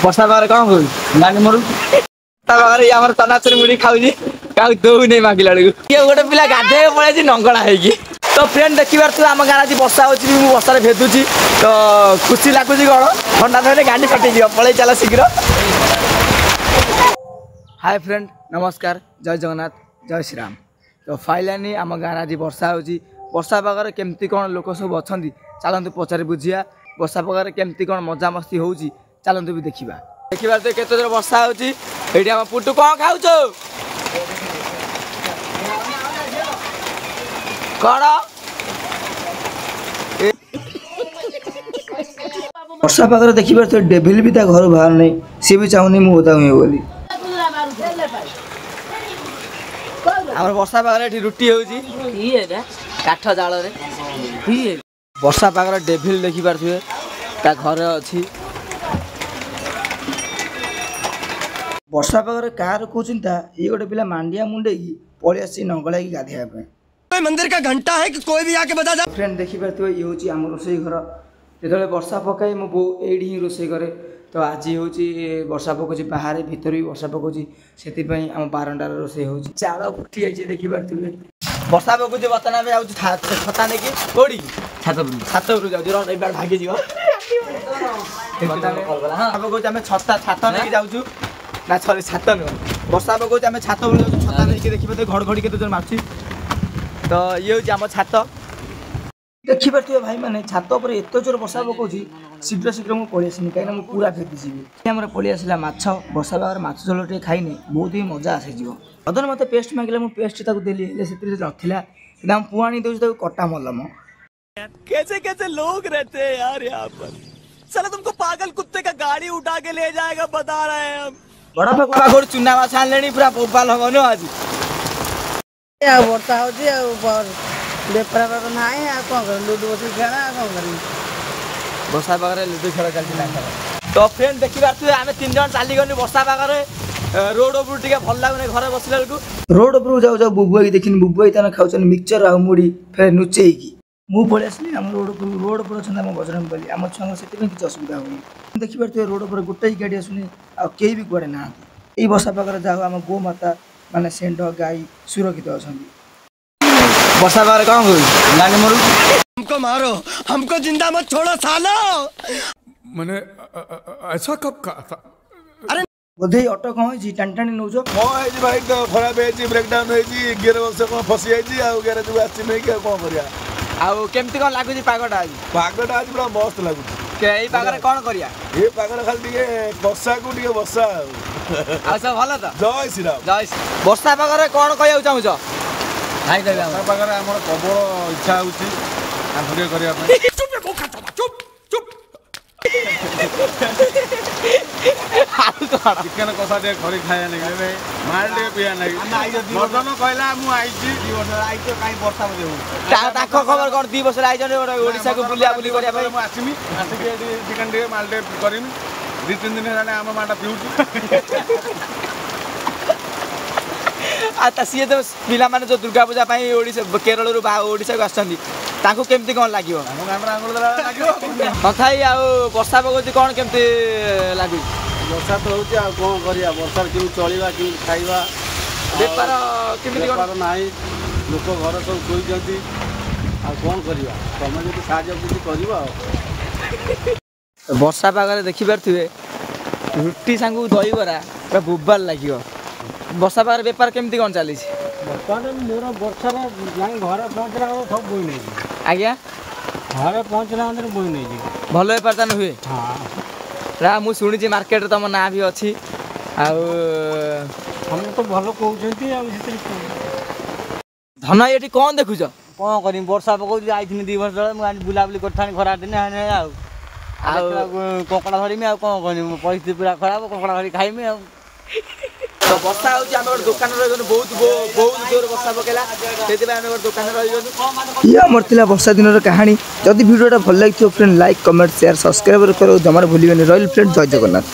ବର୍ଷା ପାଗରେ କଣ କରୁ ଗାଣ୍ଡି ମରୁ ବର୍ଷା ପାଗରେ ଆମର ଚନାଚୁରି ମୁଢି ଖାଉଛି କାହାକୁ ଦଉନି ମାଗିଲା ବେଳକୁ କିଏ ଗୋଟେ ପିଲା ଗାଧେଇ ପଳେଇଛି ନଙ୍ଗଳା ହେଇକି। ତ ଫ୍ରେଣ୍ଡ ଦେଖିପାରୁଥିବ ଆମ ଗାଁରେ ଆଜି ବର୍ଷା ହଉଛି ମୁଁ ବର୍ଷାରେ ଭେଦୁଛି ତ ଖୁସି ଲାଗୁଛି କଣ ଥଣ୍ଡା ଧରିଲେ ଗାଣ୍ଡି ଫାଟିଯିବ ପଳେଇ ଚାଲ ଶୀଘ୍ର। हाय फ्रेंड नमस्कार जय जगन्नाथ जय श्रीराम। तो फाइलानी आम गाँव आज वर्षा होची वर्षा पागर केमती कौन लोक सब अच्छा चलतु पचारि बुझिया वर्षा पागर केमती कौन मजा मस्ती होची चलतु भी देखा देखा तो केत जोर वर्षा होची एठी हम पुटू कौन खाऊ कौन वर्षा पागर देखिए तो डेविल भी घर बाहर नहीं सी भी चाहूनी मुझे ओदा हुए बोली आम वर्षा पागे रुटी होची काठ जाल वर्षा पागर डेविल देखिपे ता घर अच्छी वर्षा पागर कार को चिंता ये गोटे पिला मांडिया मुंडे की पलि आसी नंगला की गाधेया मंदिर का घंटा है कि कोई भी आके बता जा। फ्रेंड देखिपे ये हूँ आम रोसई घर जो वर्षा पकाए मो बो एडी ही रोसई करे तो आज हूँ वर्षा पकाउची बाहर भीतर भी वर्षा पकाउची से आम बारंडार रोसई हो चाल फुटी जाइए देखिपे वर्षा पकाउची बर्तमान आम छता नहीं कौड़ी छात जाऊँ भागी जीव पकाउची आम छता छात नहीं जाऊँ ना सरी छात नुह वर्षा पकाउची आम छात छता नहीं देखिए घड़घड़ी के जोर मार्च तो ये हूँ आम छात देखिपे भाई मैंने छात पर एत जोर वर्षा पकाउची शीघ्र शीघ्र मुझे पलि आसनी कहीं पूरा फेदी आम पलि आसला माछ वर्षा पागर माछ झोल टे खाइने बहुत ही मजा आसीज अदन मत पेस्ट मांगे मुझे पेस्ट देली नाला कि पुआणी दूसरी कटा मलम कैसे कैसे लोग रहते हैं यार यहाँ पर साला तुमको पागल कुत्ते का गाड़ी उठा के ले जाएगा बता रहे हैं हम बड़ा पकड़ा गोड़ चुना माछ आने पूरा बोपाल हम आज वर्षा हो बेपार ना कौन कर लुडु बस खेला कौन कर वर्षा पागे लुडु खेल चलती तो फ्रेंड देखिए आम तीन जन चलीगलु वर्षा पागे रोड उपर टे भल लगुनि घर बसला रोड उपर जाऊ जाऊ बुबुआ देखनी बुबुआ ताने खाऊन मिक्सचर आ मुड़ी फेर नुचेकी मु पलि आसली आम रोड उपर अच्छा आम बजरंग बली आम छुआ से किसी असुविधा होनी देखिपे रोड उपर गोटे ही गाड़ी आसुनी आई भी कड़े ना ये वर्षा पागे जाओ आम गो माता माने सेंड गाई सुरक्षित अच्छा वर्षा पागे कौन करू गाड़ी मरु हमको मारो हमको जिंदा मत छोड़ो सालो मैंने ऐसा कब कहा था। अरे बोधे ऑटो कौन है टाणी टाणी नौज कौन भाई खराब है ब्रेकडाउन है गियर बक्स कौन फसी जाइए ग्यारेज को आसी नहीं कौन करिया आउ केमती कौन लागुची पागटा आज पागटा आज पूरा मस्त लगुच एई पागरे कौन करिया ये पागरे खाली टिके वर्षा को टिके वर्षा आ सब भलो त जय श्री राम जय वर्षा पागरे कौन कहया चाहूछ भाई कहबे वर्षा पागरे हमर प्रबल इच्छा होची आ भरिया करिया पे चुप को खाता चुप चुप चिकेन कसा टे खरी खाया नहीं मार टे पिया नहीं मदन कहला मु आइची 2 वर्ष आइतो काई वर्षा बजे हो ताको खबर कोन 2 वर्ष आइ जने ओडिसा को बुलिया बुली करिया भाई मु आसीमी आसी के चिकेन टे माल टे करिमी 2-3 दिन हेलाने आम माटा पिउची आ सी तो पिला माने जो दुर्गा पूजा पाई ओडिसा केरल रु ओडिसा को आछंदी ताको केमती कोन लागियो हम गामरा आंगुल दला लागियो कथाई आ वर्षा पगोची कोन केमती लागि वर्षा तो होची आ कोन करिया वर्षा कि चलीबा कि खाइबा बेपार केमती कोन नाही लोक घर सब कोइ जंती आ कोन करिया तमे जति साहाय्य किछि करिबा वर्षा पागरे देखि परथिबे रुटी सांगु दही बरा पूरा बुबाल लागियो वर्षा पागरे बेपार केमती कोन चली बर्तमान मोर वर्षा जाई घर पहुंचला सब बोई नै आज्ञा घर पहुंचला अंदर बोई नै भलो बेपार तन हुए हां रा मु सुनिछि मार्केट रे तम ना भी अछि आ हम तो भलो कहउछंती आ धन एठी कोन देखुछ कोन करी वर्षा पकौ आइथिनी 2 वर्ष तळे मु बुला बुली करथानी खरा दिन आ कोकड़ा धरिमी आ कोन करी परिस्थिति पूरा खराब कोकड़ा धरि खाइमी आ तो वर्षा होची हम दुकान रही बहुत बहुत जोर वर्षा पकेला से हम दुकान रही ये आमर थिला वर्षा दिन कहानी जदि वीडियोटा भल लगी friend like comment share subscribe करो जमार भूलिबेनी रॉयल फ्रेंड जय जगन्नाथ।